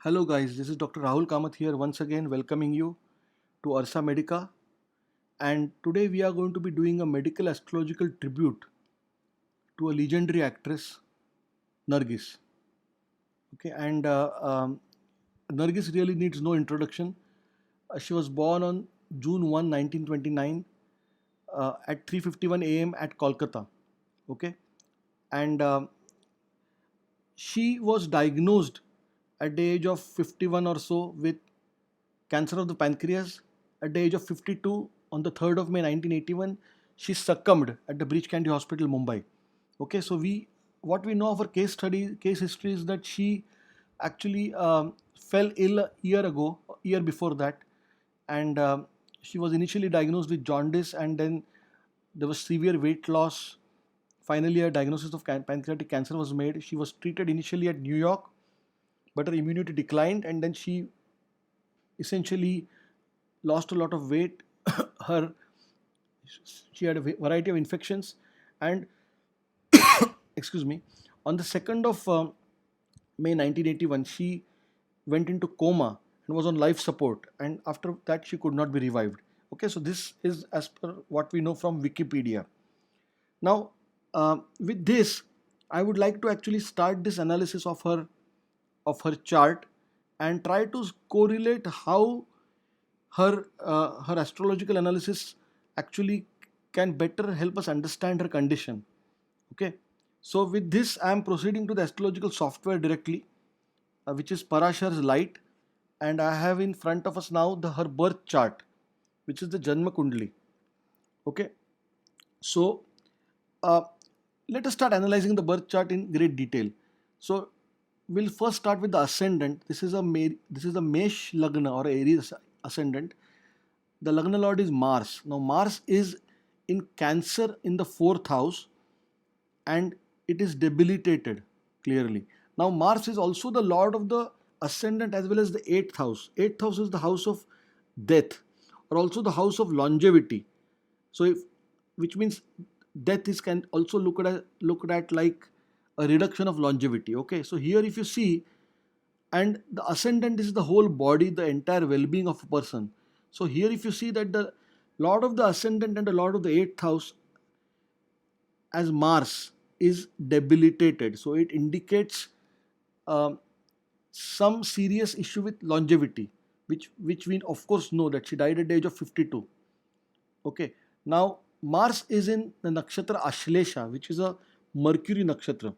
Hello guys, this is Dr. Rahul Kamath here once again welcoming you to Arsa Medica, and today we are going to be doing a medical astrological tribute to a legendary actress, Nargis. Okay, and Nargis really needs no introduction. She was born on June 1, 1929 at 3:51 a.m. at Kolkata. Okay, and she was diagnosed at the age of 51 or so with cancer of the pancreas. At the age of 52, on the 3rd of May 1981, she succumbed at the Breach Candy Hospital, Mumbai. Okay, so what we know of her case history is that she actually fell ill a year before that, and she was initially diagnosed with jaundice, and then there was severe weight loss. Finally, a diagnosis of pancreatic cancer was made. She was treated initially at New York, but her immunity declined, and then she essentially lost a lot of weight. her She had a variety of infections, and excuse me, on the 2nd of May 1981, she went into coma and was on life support, and after that she could not be revived. Okay, so this is as per what we know from Wikipedia. Now, with this, I would like to actually start this analysis of her chart and try to correlate how her astrological analysis actually can better help us understand her condition. Okay, so with this I am proceeding to the astrological software directly, which is Parashar's Light, and I have in front of us now the her birth chart, which is the Janma Kundli. Okay, so uh, let us start analyzing the birth chart in great detail. So we'll first start with the ascendant. This is a Mesh Lagna or Aries ascendant. The Lagna Lord is Mars. Now Mars is in Cancer in the fourth house, and it is debilitated clearly. Now Mars is also the Lord of the ascendant as well as the eighth house. Eighth house is the house of death, or also the house of longevity. So if which means death is can also looked at like a reduction of longevity. Okay, so here if you see, and the ascendant is the whole body, the entire well-being of a person. So here if you see that the lord of the ascendant and the lord of the eighth house as Mars is debilitated, so it indicates um, some serious issue with longevity, which we of course know that she died at the age of 52. Okay, now Mars is in the nakshatra Ashlesha, which is a Mercury nakshatra.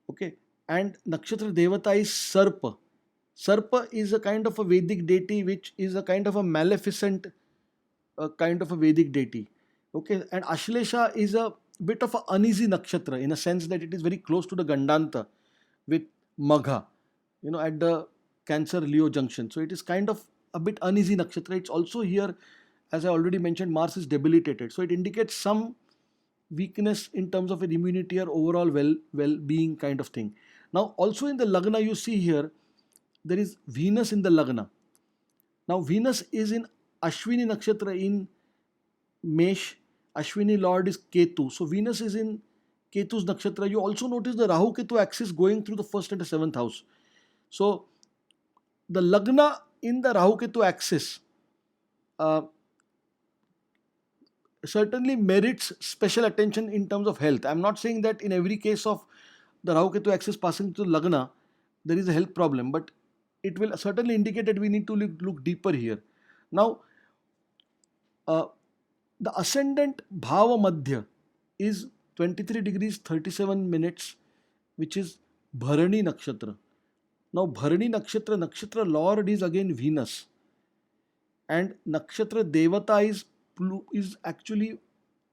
Okay, and nakshatra devata is Sarpa. Sarpa is a kind of a Vedic deity, which is a kind of a maleficent kind of a Vedic deity. Okay, and Ashlesha is a bit of an uneasy nakshatra in a sense that it is very close to the Gandanta with Magha, at the Cancer Leo junction. So it is kind of a bit uneasy nakshatra. It's also here, as I already mentioned, Mars is debilitated. So it indicates some weakness in terms of an immunity or overall well-being kind of thing. Now, also in the Lagna, you see here, there is Venus in the Lagna. Now, Venus is in Ashwini Nakshatra in Mesh. Ashwini Lord is Ketu. So, Venus is in Ketu's Nakshatra. You also notice the Rahu Ketu axis going through the first and the seventh house. So, the Lagna in the Rahu Ketu axis uh, certainly merits special attention in terms of health. I'm not saying that in every case of the Rahu Ketu axis passing to Lagna, there is a health problem, but it will certainly indicate that we need to look deeper here. Now, uh, the ascendant Bhava Madhya is 23 degrees 37 minutes, which is Bharani Nakshatra. Now, Bharani Nakshatra Lord is again Venus, and Nakshatra Devata is actually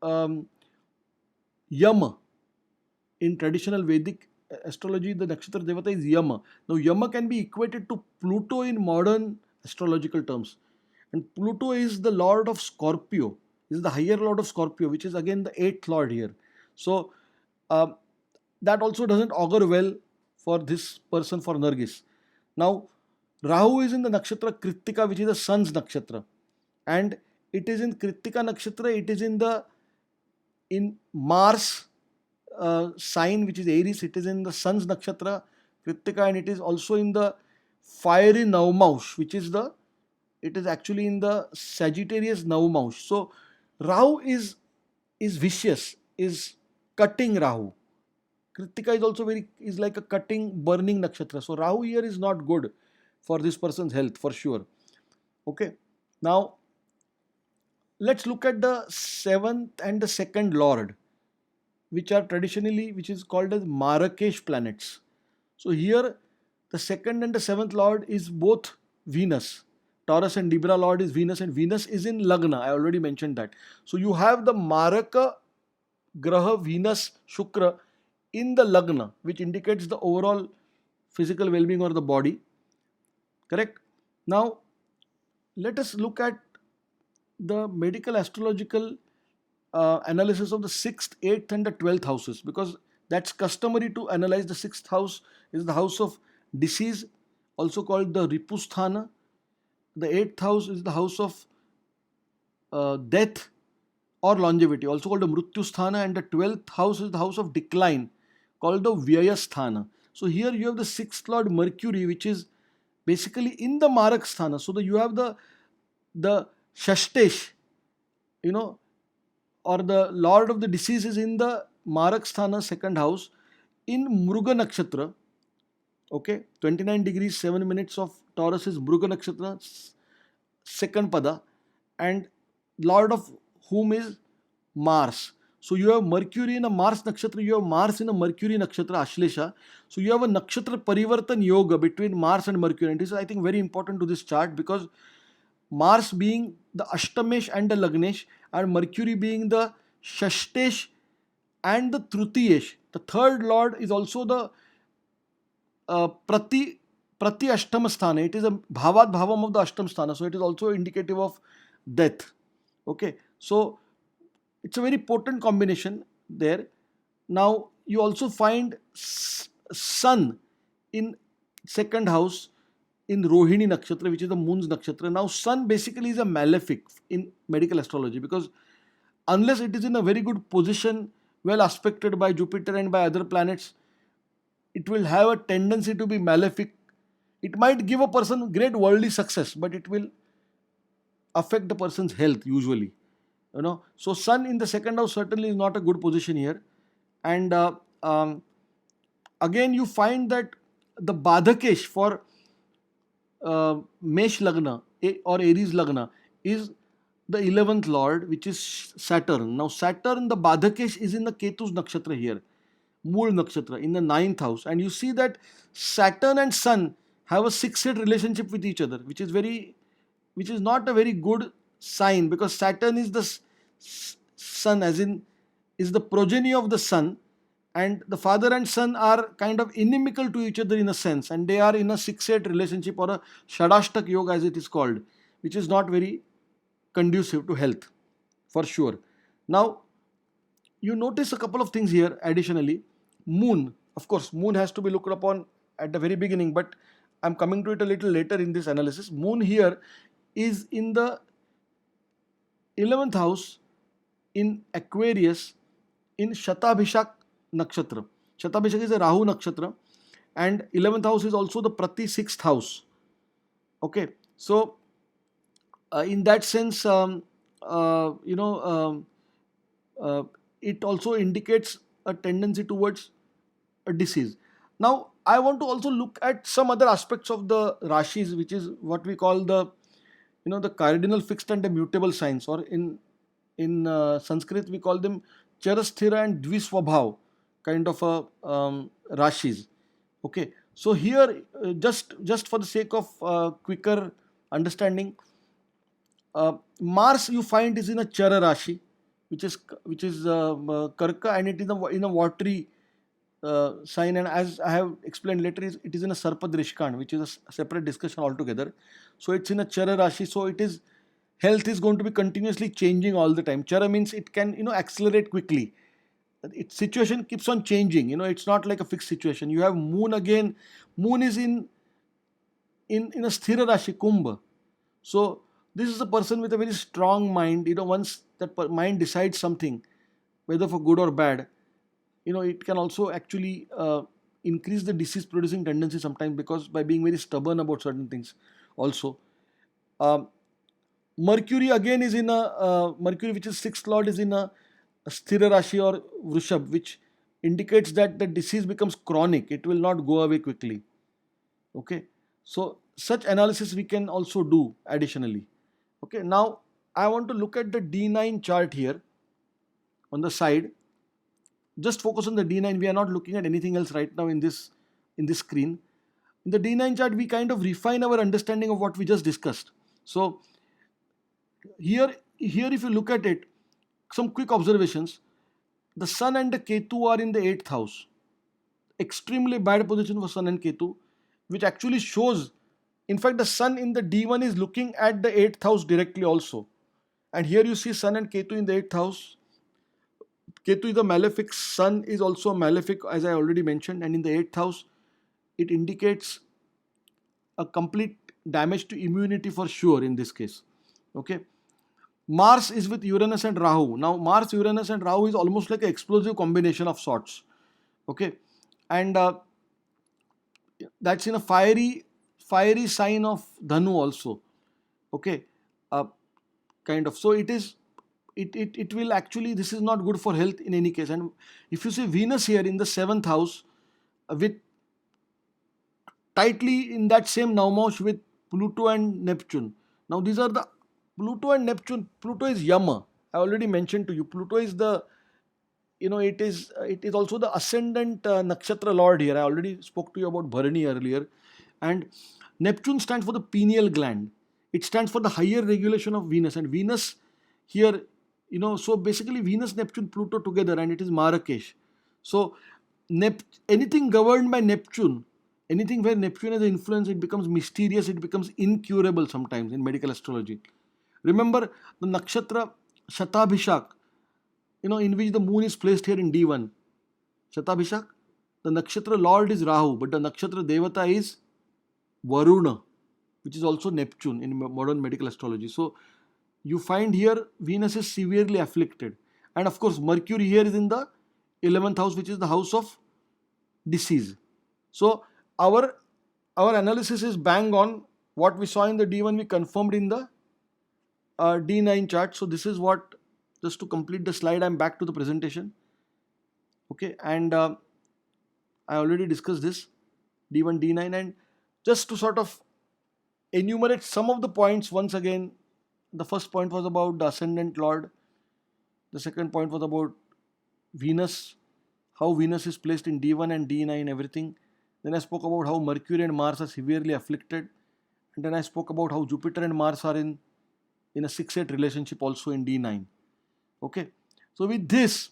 um, Yama. In traditional Vedic astrology, the Nakshatra Devata is Yama. Now, Yama can be equated to Pluto in modern astrological terms. And Pluto is the lord of Scorpio, is the higher lord of Scorpio, which is again the eighth lord here. So, uh, that also doesn't augur well for this person, for Nargis. Now, Rahu is in the nakshatra Kritika, which is the sun's nakshatra, and it is in Kritika nakshatra. It is in Mars sign, which is Aries. It is in the sun's nakshatra Kritika, and it is also in the fiery Navamaush, which is it is actually in the Sagittarius Navamaush. So Rahu is vicious, is cutting Rahu. Kritika is also is like a cutting, burning nakshatra. So Rahu here is not good for this person's health for sure. Okay. Now let's look at the seventh and the second lord, which are traditionally, which is called as Marrakesh planets. So here the second and the seventh lord is both Venus. Taurus and Libra lord is Venus, and Venus is in Lagna. I already mentioned that. So you have the Maraka Graha Venus Shukra in the Lagna, which indicates the overall physical well-being or the body. Correct? Now let us look at the medical astrological analysis of the 6th, 8th and the 12th houses, because that's customary to analyze. The 6th house is the house of disease, also called the Ripusthana. The 8th house is the house of death or longevity, also called the Mrutyusthana, and the 12th house is the house of decline, called the Vyayasthana. So here you have the 6th lord Mercury, which is basically in the Marak Sthana. So you have the Shashtesh, or the lord of the disease is in the Marak Sthana, second house, in Mruga Nakshatra. Okay, 29 degrees 7 minutes of Taurus is Mruga Nakshatra, second pada, and lord of whom is Mars. So you have Mercury in a Mars nakshatra, you have Mars in a Mercury nakshatra, Ashlesha. So you have a nakshatra parivartan yoga between Mars and Mercury. And this is, I think, very important to this chart, because Mars being the Ashtamesh and the Lagnesh, and Mercury being the Shashtesh and the Trutiyesh. The third lord is also the Prati Ashtama Sthana. It is a Bhavat Bhavam of the Ashtam Sthana. So it is also indicative of death. Okay. So it's a very potent combination there. Now you also find Sun in second house in Rohini Nakshatra, which is the moon's nakshatra. Now Sun basically is a malefic in medical astrology, because unless it is in a very good position, well aspected by Jupiter and by other planets, it will have a tendency to be malefic. It might give a person great worldly success, but it will affect the person's health usually. So Sun in the second house certainly is not a good position here. And again you find that the Badhakesh for Mesh Lagna or Aries Lagna is the 11th lord, which is Saturn. Now Saturn, the Badhakesh, is in the Ketu's nakshatra here, Mool nakshatra, in the 9th house. And you see that Saturn and Sun have a six-head relationship with each other, which is not a very good sign, because Saturn is the sun, as in is the progeny of the sun, and the father and son are kind of inimical to each other in a sense, and they are in a six-head relationship, or a Shadashtak yoga as it is called, which is not very conducive to health for sure. Now you notice a couple of things here additionally. Moon, of course, moon has to be looked upon at the very beginning, but I'm coming to it a little later in this analysis. Moon here is in the 11th house in Aquarius in Shatabhishak nakshatra. Shatabhishak is a Rahu nakshatra, and 11th house is also the Prati 6th house. Okay, so in that sense, it also indicates a tendency towards a disease. Now I want to also look at some other aspects of the Rashis, which is what we call the cardinal fixed and the mutable signs, or in Sanskrit we call them Charasthira and Dviswabhav kind of a Rashis. Okay, so here just for the sake of quicker understanding, Mars you find is in a Chara Rashi, which is Karka, and it is in a watery sign, and as I have explained later, it is in a Sarpadrishkan, which is a separate discussion altogether. So it's in a Chara Rashi, so health is going to be continuously changing all the time. Chara means it can accelerate quickly. Its situation keeps on changing. It's not like a fixed situation. You have moon again. Moon is in a Sthira Rashi, Kumbha. So this is a person with a very strong mind. Once that mind decides something, whether for good or bad, it can also actually increase the disease producing tendency sometimes, because by being very stubborn about certain things also. Um, Mercury again is in a Mercury, which is sixth lord, is in a Sthira Rashi or Vrishab, which indicates that the disease becomes chronic. It will not go away quickly. Okay, so such analysis we can also do additionally. Okay, now I want to look at the D9 chart here on the side. Just focus on the D9. We are not looking at anything else right now in this screen. In the D9 chart, we kind of refine our understanding of what we just discussed. So here if you look at it, some quick observations. The Sun and the Ketu are in the 8th house. Extremely bad position for Sun and Ketu, which actually shows, in fact, the Sun in the D1 is looking at the 8th house directly also. And here you see Sun and Ketu in the 8th house. Ketu is a malefic, Sun is also a malefic, as I already mentioned, and in the 8th house, it indicates a complete damage to immunity for sure in this case. Okay. Mars is with Uranus and Rahu. Now, Mars, Uranus, and Rahu is almost like an explosive combination of sorts. Okay, and that's in a fiery sign of Dhanu also. Okay, kind of. So it will actually, this is not good for health in any case. And if you see Venus here in the 7th house, with tightly in that same Navamsha with Pluto and Neptune. Now these are the Pluto and Neptune. Pluto is Yama. I already mentioned to you. Pluto is the, it is also the ascendant nakshatra lord here. I already spoke to you about Bharani earlier. And Neptune stands for the pineal gland. It stands for the higher regulation of Venus. And Venus here, so basically Venus, Neptune, Pluto together, and it is Marrakesh. So anything governed by Neptune, anything where Neptune has an influence, it becomes mysterious, it becomes incurable sometimes in medical astrology. Remember the nakshatra Shatabhishak, in which the moon is placed here in D1. Shatabhishak, the nakshatra lord is Rahu, but the nakshatra devata is Varuna, which is also Neptune in modern medical astrology. So you find here Venus is severely afflicted. And of course, Mercury here is in the 11th house, which is the house of disease. So our analysis is bang on. What we saw in the D1, we confirmed in the D9 chart. So this is what, just to complete the slide, I'm back to the presentation. Okay, and I already discussed this D1, D9, and just to sort of enumerate some of the points once again. The first point was about the ascendant lord. The second point was about Venus, how Venus is placed in D1 and D9, everything. Then I spoke about how Mercury and Mars are severely afflicted. And then I spoke about how Jupiter and Mars are in a 6-8 relationship also in D9. Okay. So with this,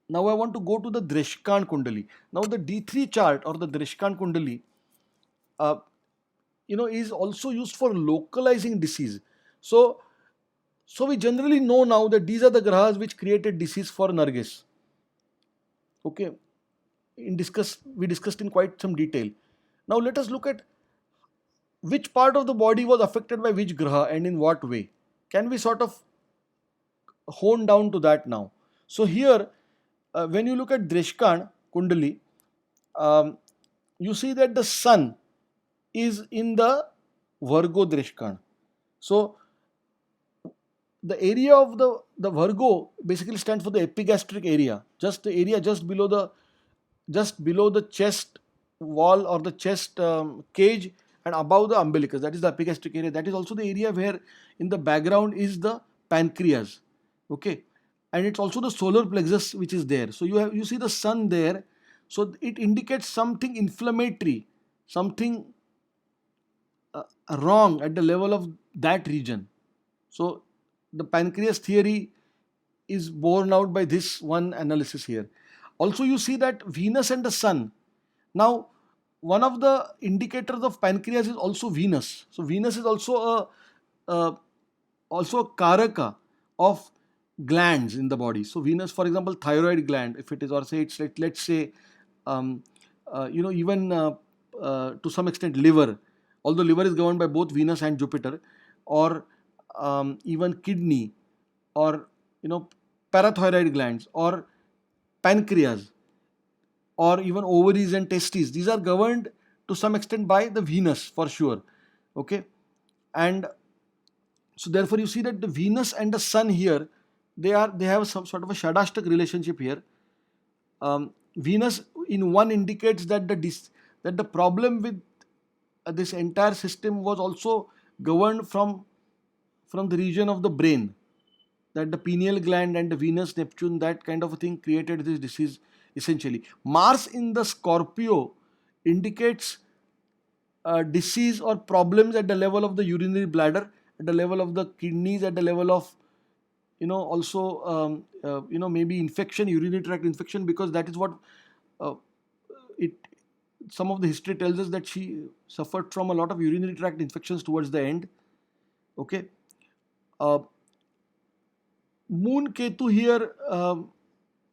now I want to go to the Dreshkan Kundali. Now the D3 chart or the Dreshkan Kundali, is also used for localizing disease. So we generally know now that these are the grahas which created disease for Nargis. Okay. We discussed in quite some detail. Now let us look at which part of the body was affected by which graha and in what way. Can we sort of hone down to that now? So here, when you look at Dreshkan Kundali, you see that the sun is in the Virgo Dreshkan. So the area of the Virgo basically stands for the epigastric area, just the area just below the chest wall or the chest cage and above the umbilicus. That is the epigastric area. That is also the area where in the background is the pancreas. Okay, and it's also the solar plexus which is there. So you see the sun there. So it indicates something inflammatory, something wrong at the level of that region. So the pancreas theory is borne out by this one analysis here. Also, you see that Venus and the sun. Now, one of the indicators of pancreas is also Venus. So Venus is also a karaka of glands in the body. So Venus, for example, thyroid gland, if it is, or say it's like, let's say, even to some extent liver, although liver is governed by both Venus and Jupiter, or even kidney, or parathyroid glands, or pancreas. or even ovaries and testes. These are governed to some extent by the Venus for sure. Okay, and so therefore you see that the Venus and the Sun here, they have some sort of a Shadashtak relationship here. Venus in one indicates that the problem with this entire system was also governed from the region of the brain, that the pineal gland and the Venus, Neptune, that kind of a thing created this disease essentially. Mars in the Scorpio indicates disease or problems at the level of the urinary bladder, at the level of the kidneys, at the level of also maybe infection, urinary tract infection, because that is what uh, it some of the history tells us, that she suffered from a lot of urinary tract infections towards the end. Okay, uh, Moon Ketu here,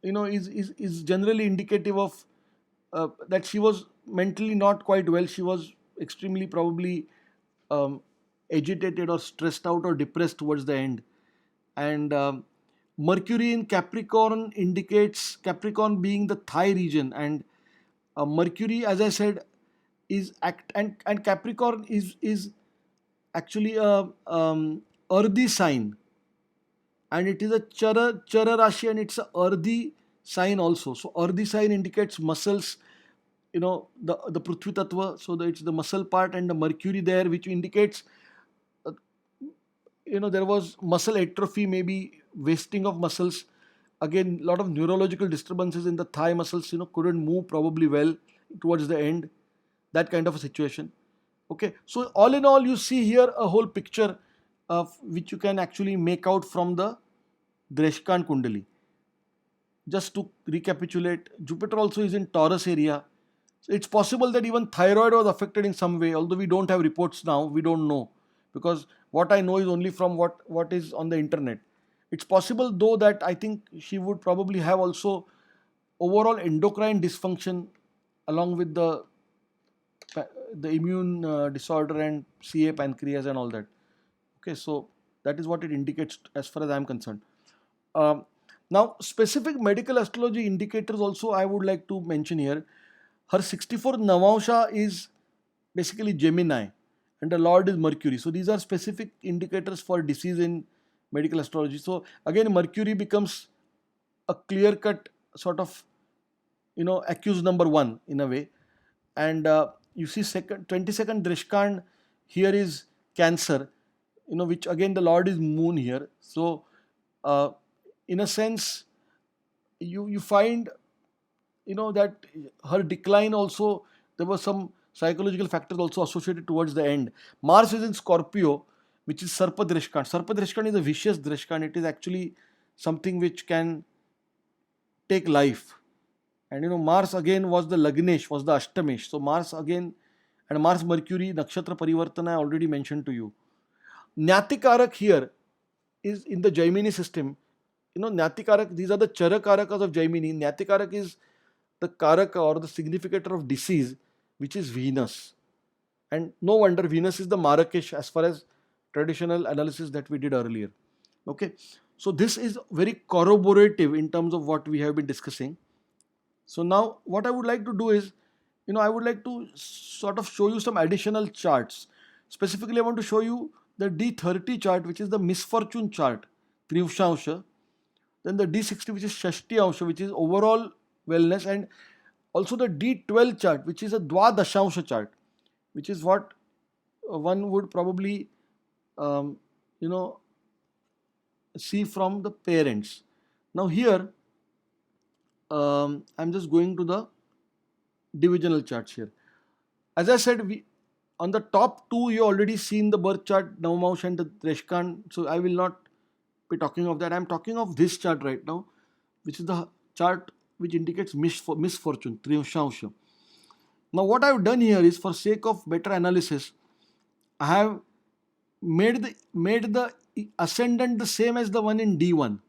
is generally indicative of that she was mentally not quite well. She was extremely probably um, agitated or stressed out or depressed towards the end. And Mercury in Capricorn indicates Capricorn being the thigh region, and Mercury, as I said, is and Capricorn is actually a earthy sign, and it is a Chara Rashi, and it's a earthy sign also. So earthy sign indicates muscles, the Prithvi Tattva, so it's the muscle part, and the Mercury there, which indicates uh, there was muscle atrophy, maybe wasting of muscles. Again, a lot of neurological disturbances in the thigh muscles, couldn't move probably well towards the end, that kind of a situation. Okay, so all in all, you see here a whole picture of which you can actually make out from the Dreshkan Kundali. Just to recapitulate, Jupiter also is in Taurus area. So it's possible that even thyroid was affected in some way, although we don't have reports now, we don't know, because what I know is only from what is on the internet. It's possible though that I think she would probably have also overall endocrine dysfunction along with the immune disorder and CA pancreas and all that. Okay, so that is what it indicates as far as I am concerned. Um, Now, specific medical astrology indicators also I would like to mention here. Her 64th Navamsha is basically Gemini, and the Lord is Mercury. So these are specific indicators for disease in medical astrology. So again, Mercury becomes a clear-cut sort of accused number one in a way. And you see 22nd Drishkan here is Cancer, which again the Lord is Moon here. So uh, in a sense, you find that her decline also, there were some psychological factors also associated towards the end. Mars is in Scorpio, which is Sarpa Drishkan. Sarpa Drishkan is a vicious Drishkan. It is actually something which can take life. And Mars again was the Lagnesh, was the Ashtamesh. So Mars again, and Mars Mercury Nakshatra Parivartana I already mentioned to you. Nyatikarak here is in the Jaimini system. Nyatikarak, these are the Charakarakas of Jaimini. Nyatikarak is the Karaka or the significator of disease, which is Venus. And no wonder Venus is the Marrakesh as far as traditional analysis that we did earlier. Okay, so this is very corroborative in terms of what we have been discussing. So now what I would like to do is, I would like to sort of show you some additional charts. Specifically, I want to show you the D30 chart, which is the misfortune chart, Trivshansha. Then the D60, which is Shashti Ansha, which is overall wellness, and also the D12 chart, which is a Dwadashansha chart, which is what one would probably, um, you know, see from the parents. Now here, I'm just going to the divisional charts here. As I said, we on the top two you already seen the birth chart, Navamaush and the Dreshkan. So I will not be talking of that. I'm talking of this chart right now, which is the chart which indicates misfortune, Trivshansha. Now what I've done here is, for sake of better analysis, I have made the ascendant the same as the one in D1.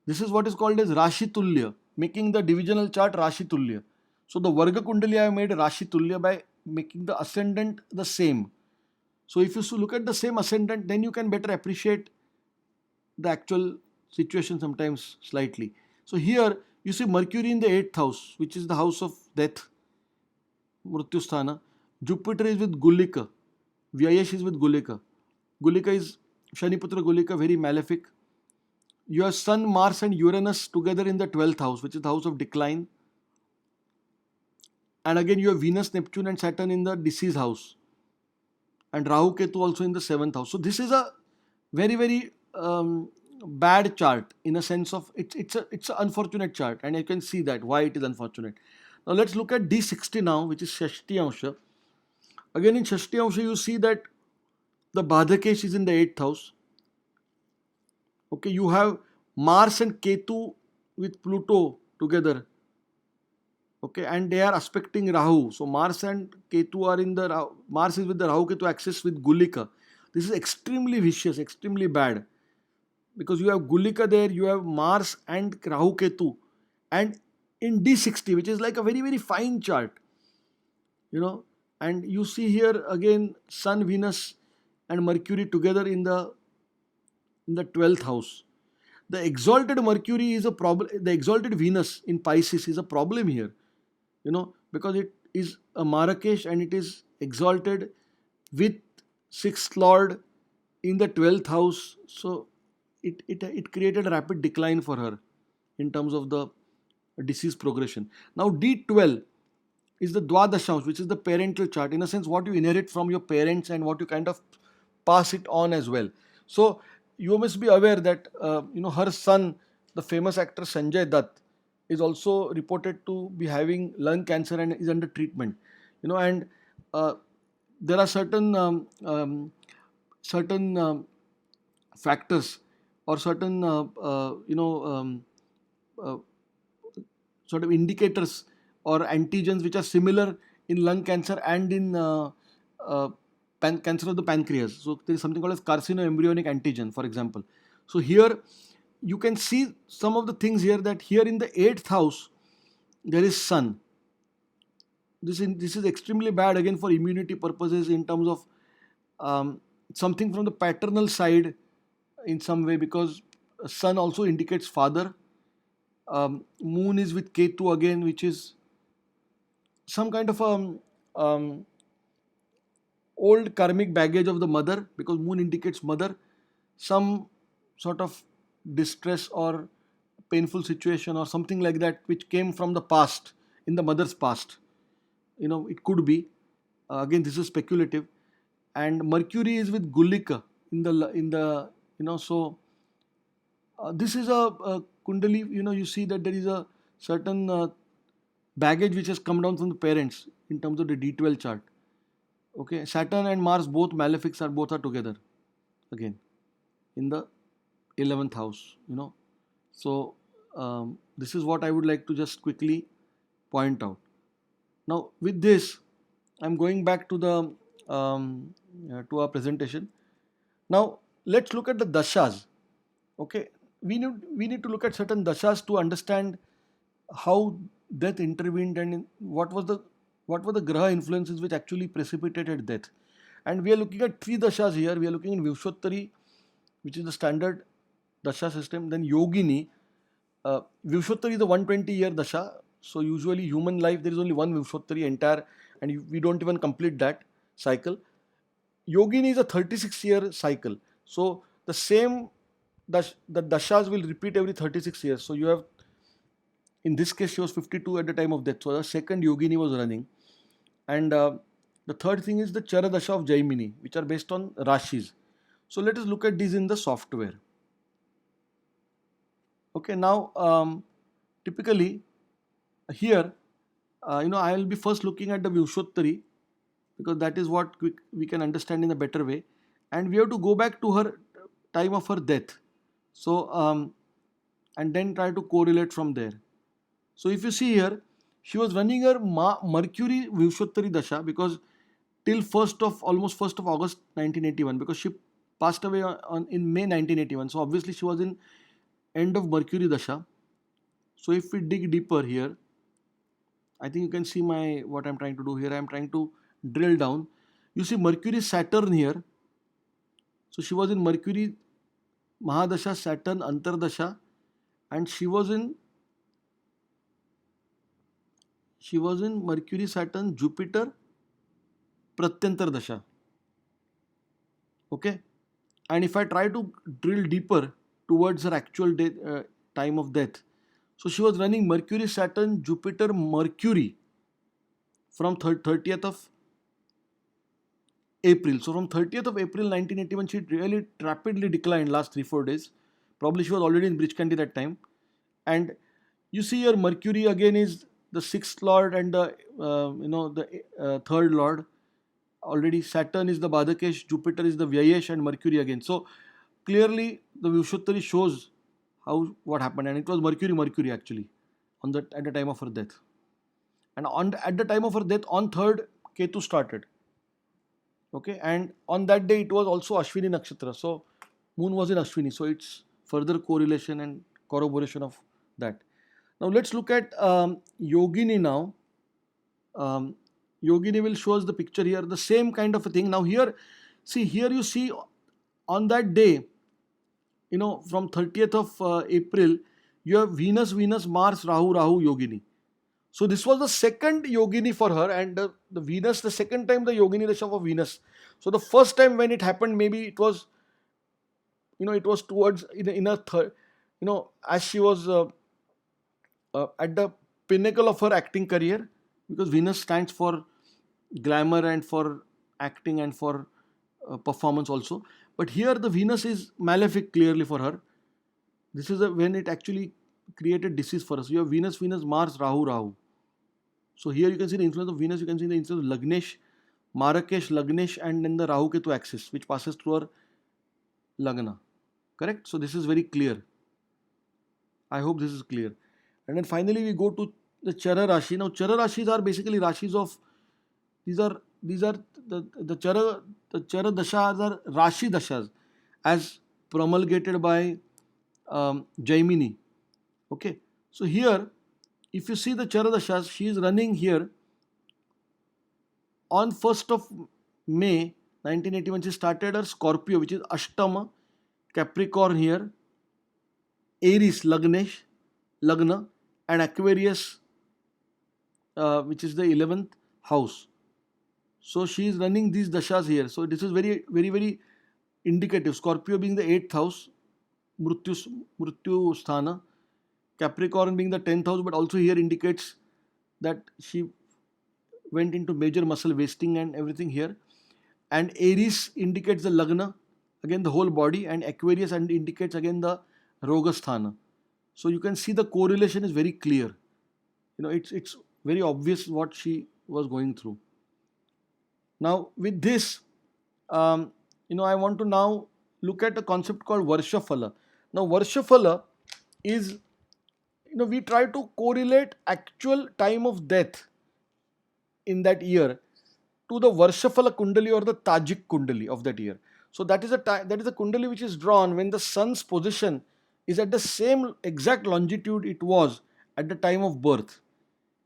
This is what is called as Rashi Tulya, making the divisional chart Rashi Tulya. So the Varga Kundali I have made Rashi Tulya by making the ascendant the same. So if you look at the same ascendant, then you can better appreciate the actual situation sometimes slightly. So here You see Mercury in the 8th house, which is the house of death, Mrityusthana. Jupiter is with Gulika. Vyayesh is with Gulika. Gulika is Shaniputra Gulika, very malefic. You have Sun, Mars, and Uranus together in the 12th house, which is the house of decline. And again, you have Venus, Neptune, and Saturn in the deceased house. And Rahu Ketu also in the 7th house. So, this is a very, very bad chart in a sense of it's an unfortunate chart, and you can see that why it is unfortunate. Now, let's look at D60 now, which is Shashti Amsha. Again, in Shashti Amsha, you see that the Badhakesh is in the 8th house. Okay, you have Mars and Ketu with Pluto together. Okay, and they are aspecting Rahu. So Mars and Ketu are in the Mars is with the Rahu Ketu axis with Gulika. This is extremely vicious, extremely bad, because you have Gulika there, you have Mars and Rahu Ketu, and in D60, which is like a very, very fine chart, and you see here again Sun, Venus, and Mercury together in the 12th house. The exalted Mercury is a problem. The exalted Venus in Pisces is a problem here, because it is a Marrakesh and it is exalted with 6th Lord in the 12th house. So it created a rapid decline for her in terms of the disease progression. Now D12 is the Dwadashansh, which is the parental chart. In a sense, what you inherit from your parents and what you kind of pass it on as well. So you must be aware that her son, the famous actor Sanjay Dutt, is also reported to be having lung cancer and is under treatment. And there are certain factors or certain sort of indicators or antigens which are similar in lung cancer and in cancer of the pancreas. So there is something called as carcinoembryonic antigen, for example. So here you can see some of the things here, that here in the 8th house there is Sun. This is extremely bad again for immunity purposes in terms of something from the paternal side in some way, because Sun also indicates father. Moon is with Ketu again, which is some kind of old karmic baggage of the mother, because Moon indicates mother. Some sort of distress or painful situation or something like that which came from the past, in the mother's past. It could be. Again, this is speculative. And Mercury is with Gulika in the so this is a Kundali. You see that there is a certain baggage which has come down from the parents in terms of the D12 chart. Okay, Saturn and Mars, both malefics, both are together again in the 11th house. So this is what I would like to just quickly point out. Now with this, I'm going back to the to our presentation. Now let's look at the dashas. Okay, we need to look at certain dashas to understand how death intervened and what were the graha influences which actually precipitated death. And we are looking at 3 dashas here. We are looking in Vivshottari, which is the standard dasha system. Then Yogini. Vivshottari is a 120-year dasha. So usually human life, there is only one Vivshottari entire, and we don't even complete that cycle. Yogini is a 36-year cycle. So the same the dashas will repeat every 36 years. So you have, in this case, she was 52 at the time of death. So the second Yogini was running. And the third thing is the Chara Dasha of Jaimini, which are based on Rashis. So let us look at these in the software. Okay, now typically here, I will be first looking at the Vivshottari, because that is what we can understand in a better way. And we have to go back to her time of her death. So, and then try to correlate from there. So if you see here, she was running her Mercury Vivshottari Dasha, because till almost 1st of August 1981, because she passed away in May 1981. So obviously she was in end of Mercury Dasha. So if we dig deeper here, I think you can see what I'm trying to do here. I'm trying to drill down. You see Mercury Saturn here. So she was in Mercury Mahadasha, Saturn Antardasha, and she was in She was in Mercury, Saturn, Jupiter, Pratyantar Dasha. Okay. And if I try to drill deeper towards her actual time of death, so she was running Mercury, Saturn, Jupiter, Mercury from 30th of April. So from 30th of April 1981, she really rapidly declined last 3-4 days. Probably she was already in Bridge-Candy that time. And you see your Mercury again is the sixth lord and the third lord. Already Saturn is the Badakesh, Jupiter is the Vyayesh, and Mercury again. So clearly the Vishuttari shows what happened, and it was Mercury actually at the time of her death. And at the time of her death, on 3rd, Ketu started. Okay, and on that day it was also Ashwini Nakshatra. So moon was in Ashwini. So it's further correlation and corroboration of that. Now let's look at Yogini now. Yogini will show us the picture here, the same kind of a thing. Now here you see on that day, from 30th of April, you have Venus, Mars, Rahu, Yogini. So this was the second Yogini for her, and the Venus, the second time the Yogini Dasha of Venus. So the first time when it happened, maybe it was, it was towards in a third, as she was at the pinnacle of her acting career, because Venus stands for glamour and for acting and for performance also. But here the Venus is malefic clearly for her. This is when it actually created disease for us. You have Venus, Mars, Rahu. So here you can see the influence of Venus, you can see the influence of Lagnesh, Marakesh, Lagnesh, and then the Rahu Ketu axis, which passes through our Lagna. Correct? So this is very clear. I hope this is clear. And then finally we go to the Chara Rashi. Now Chara Rashis are basically Rashis of, these are the Chara Dashas are Rashi Dashas as promulgated by Jaimini. Okay. So here, if you see the Chara Dashas, she is running here on 1st of May 1981. She started her Scorpio, which is Ashtama, Capricorn here, Aries, Lagna, and Aquarius, which is the 11th house. So she is running these dashas here. So this is very, very, very indicative. Scorpio being the 8th house, Mrityu Sthana, Capricorn being the 10th house, but also here indicates that she went into major muscle wasting and everything here. And Aries indicates the Lagna, again the whole body, and Aquarius and indicates again the Rogasthana. So you can see the correlation is very clear. It's very obvious what she was going through. Now with this, I want to now look at a concept called Varshaphala. Now Varshaphala is, we try to correlate actual time of death in that year to the Varshaphala Kundali or the Tajik Kundali of that year. So that is a Kundali which is drawn when the sun's position is at the same exact longitude it was at the time of birth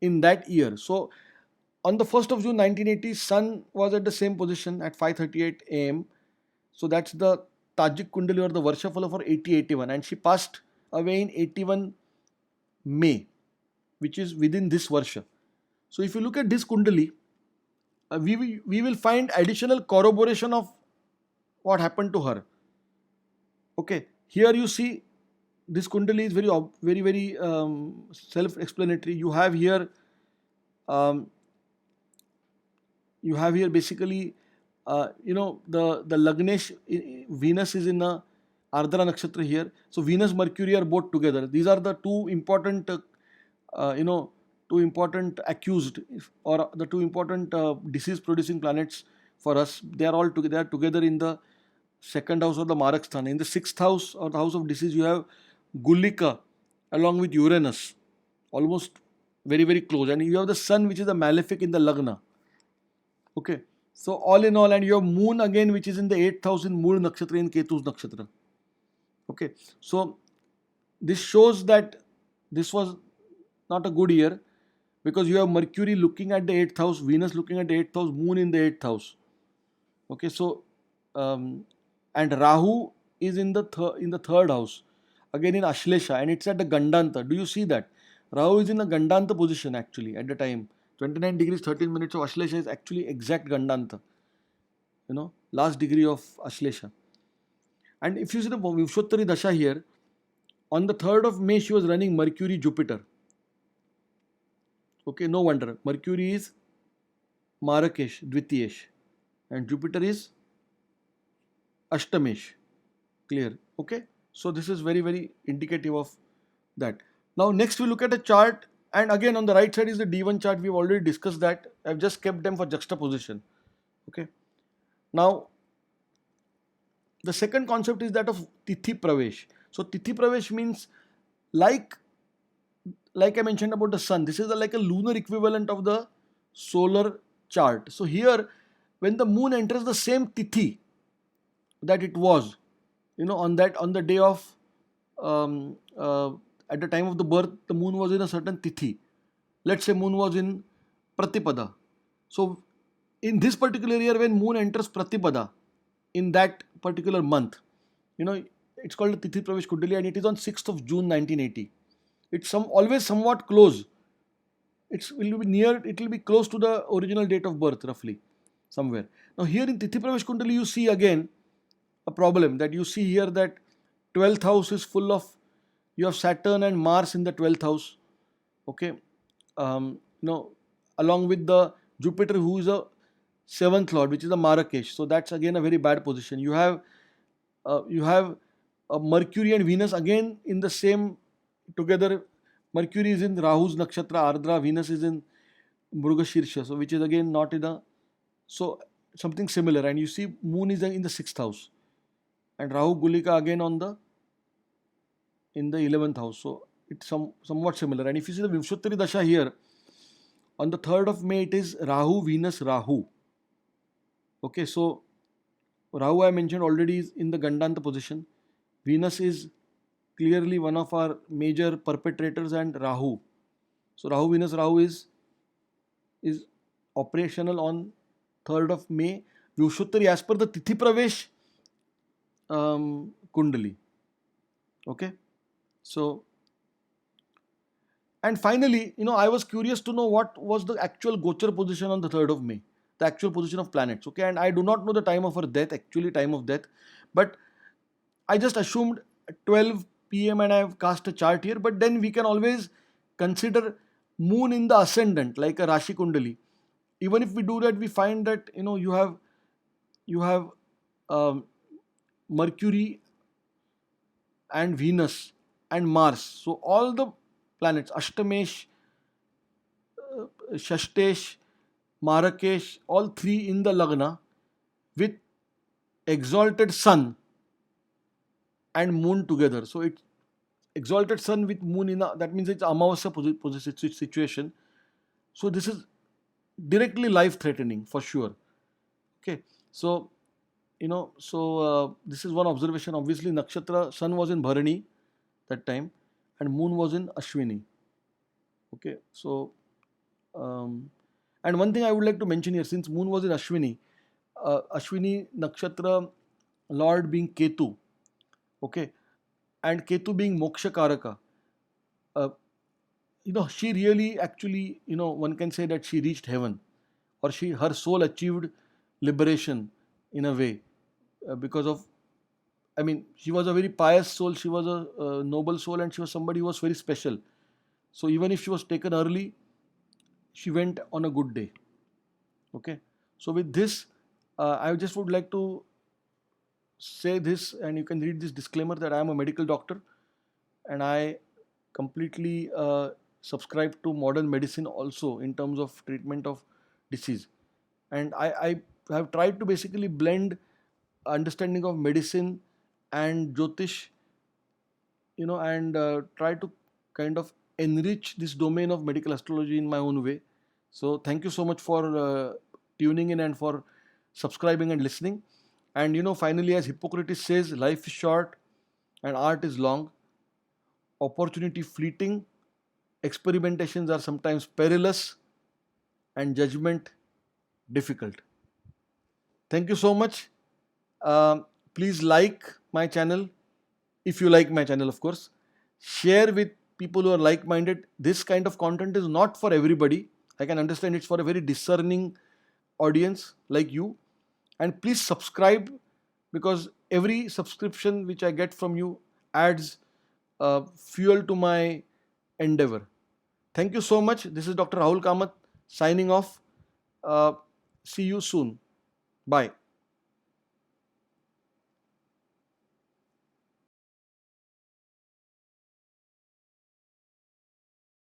in that year. So on the 1st of June 1980, sun was at the same position at 5:38 am. So that's the Tajik Kundali or the Varshaphala for 80-81, and she passed away in 81 May, which is within this Varsha. So if you look at this Kundali, we will find additional corroboration of what happened to her. Okay, here you see this Kundali is very, very self-explanatory. You have here basically the Lagnesh, Venus is in a Ardra Nakshatra here. So Venus, Mercury are both together. These are the two important accused, or the two important disease producing planets for us. They are all together. They are together in the 2nd house of the Maraksthana. In the 6th house or the house of disease, you have Gulika along with Uranus, almost very, very close. And you have the sun, which is the malefic in the Lagna. Okay. So all in all, and you have moon again, which is in the 8th house in Mool Nakshatra, in Ketu's Nakshatra. Okay. So this shows that this was not a good year, because you have Mercury looking at the 8th house, Venus looking at the 8th house, moon in the 8th house. Okay. So and Rahu is in the 3rd house, again in Ashlesha, and it's at the Gandanta. Do you see that? Rahu is in a Gandanta position actually at the time. 29 degrees 13 minutes of Ashlesha is actually exact Gandanta. Last degree of Ashlesha. And if you see the Vimshottari Dasha here, on the 3rd of May she was running Mercury Jupiter. Okay, no wonder. Mercury is Marakesh, Dvitiyesh, and Jupiter is Ashtamesh. Clear? Okay. So this is very, very indicative of that. Now next we look at a chart, and again on the right side is the D1 chart. We've already discussed that. I've just kept them for juxtaposition. Okay. Now the second concept is that of Tithi Pravesh. So Tithi Pravesh means like I mentioned about the sun, this is like a lunar equivalent of the solar chart. So here, when the moon enters the same Tithi that it was, on the day of at the time of the birth, the moon was in a certain Tithi. Let's say moon was in Pratipada. So in this particular year, when moon enters Pratipada in that particular month, it's called a Tithi Pravesh Kundali, and it is on 6th of June 1980. It's always somewhat close. It will be close to the original date of birth, roughly, somewhere. Now here in Tithi Pravesh Kundali, you see again a problem that you see here, that 12th house is full of, you have Saturn and Mars in the 12th house. Okay. Along with the Jupiter, who is a 7th lord, which is a Marakesh. So that's again a very bad position. You have Mercury and Venus again in the same together. Mercury is in Rahu's nakshatra Ardra, Venus is in Mrugashirsha, so which is again not in a, so something similar. And you see moon is in the 6th house, and Rahu Gulika again in the 11th house. So it's somewhat similar. And if you see the Vimshottari Dasha here, on the 3rd of May it is Rahu, Venus, Rahu. Okay, so Rahu I mentioned already is in the Gandanta position. Venus is clearly one of our major perpetrators, and Rahu. So Rahu, Venus, Rahu is operational on 3rd of May. Vimshottari as per the Tithi Pravesh Kundali. Okay. So, and finally, I was curious to know what was the actual Gochar position on the 3rd of May, the actual position of planets. Okay, and I do not know the time of her death, actually time of death, but I just assumed 12 p.m. and I have cast a chart here. But then we can always consider moon in the ascendant, like a Rashi Kundali. Even if we do that, we find that you have Mercury and Venus and Mars. So all the planets, Ashtamesh, Shashtesh, Marakesh, all three in the Lagna with exalted sun and moon together. So it's exalted sun with moon in that means it's Amavasya situation. So this is directly life threatening for sure. Okay, so this is one observation. Obviously, nakshatra sun was in Bharani that time, and moon was in Ashwini. Okay, so and one thing I would like to mention here, since moon was in Ashwini, Ashwini nakshatra lord being Ketu, okay, and Ketu being Moksha Karaka, she really actually, one can say that she reached heaven, or her soul achieved liberation in a way, because of, she was a very pious soul, she was a noble soul, and she was somebody who was very special. So even if she was taken early, she went on a good day. Okay. So with this, I just would like to say this, and you can read this disclaimer, that I am a medical doctor and I completely subscribe to modern medicine also in terms of treatment of disease. And I have tried to basically blend understanding of medicine and Jyotish, and try to kind of enrich this domain of medical astrology in my own way. So thank you so much for tuning in and for subscribing and listening. And finally, as Hippocrates says, life is short and art is long. Opportunity fleeting, experimentations are sometimes perilous, and judgment difficult. Thank you so much. Please like my channel, if you like my channel, of course. Share with people who are like-minded. This kind of content is not for everybody. I can understand it's for a very discerning audience like you. And please subscribe, because every subscription which I get from you adds fuel to my endeavor. Thank you so much. This is Dr. Rahul Kamath signing off. See you soon. Bye.